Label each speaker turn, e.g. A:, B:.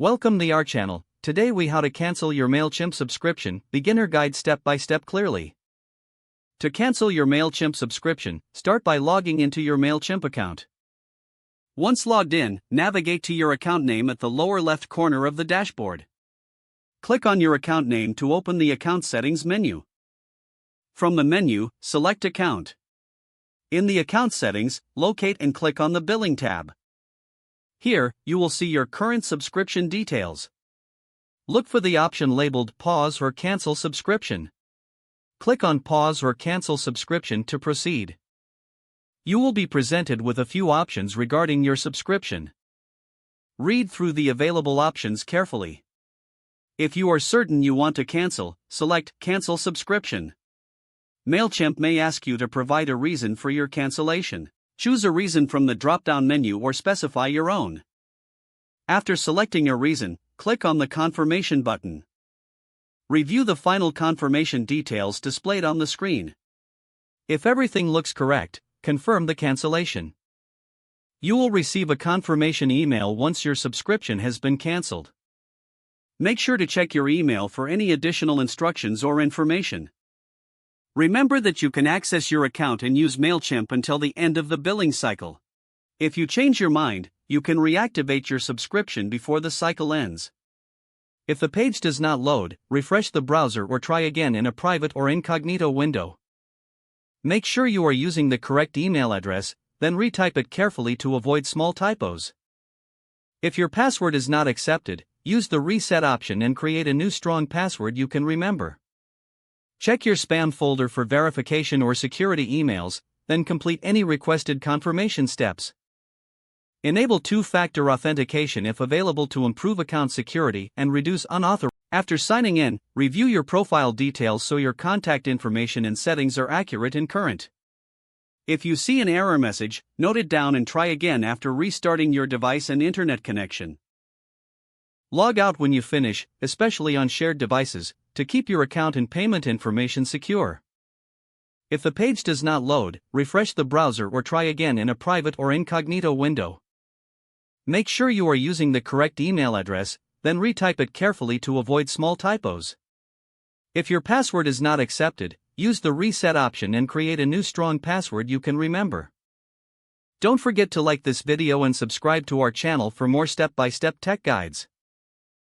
A: Welcome to our channel. Today we how to cancel your Mailchimp subscription, beginner guide step by step clearly. To cancel your Mailchimp subscription, start by logging into your Mailchimp account. Once logged in, navigate to your account name at the lower left corner of the dashboard. Click on your account name to open the account settings menu. From the menu, select Account. In the account settings, locate and click on the Billing tab. Here, you will see your current subscription details. Look for the option labeled Pause or Cancel Subscription. Click on Pause or Cancel Subscription to proceed. You will be presented with a few options regarding your subscription. Read through the available options carefully. If you are certain you want to cancel, select Cancel Subscription. Mailchimp may ask you to provide a reason for your cancellation. Choose a reason from the drop-down menu or specify your own. After selecting a reason, click on the Confirmation button. Review the final confirmation details displayed on the screen. If everything looks correct, confirm the cancellation. You will receive a confirmation email once your subscription has been canceled. Make sure to check your email for any additional instructions or information. Remember that you can access your account and use Mailchimp until the end of the billing cycle. If you change your mind, you can reactivate your subscription before the cycle ends. If the page does not load, refresh the browser or try again in a private or incognito window. Make sure you are using the correct email address, then retype it carefully to avoid small typos. If your password is not accepted, use the reset option and create a new strong password you can remember. Check your spam folder for verification or security emails, then complete any requested confirmation steps. Enable two-factor authentication if available to improve account security and reduce unauthorized. After signing in, review your profile details so your contact information and settings are accurate and current. If you see an error message, note it down and try again after restarting your device and internet connection. Log out when you finish, especially on shared devices, to keep your account and payment information secure. If the page does not load, refresh the browser or try again in a private or incognito window. Make sure you are using the correct email address, then retype it carefully to avoid small typos. If your password is not accepted, use the reset option and create a new strong password you can remember. Don't forget to like this video and subscribe to our channel for more step-by-step tech guides.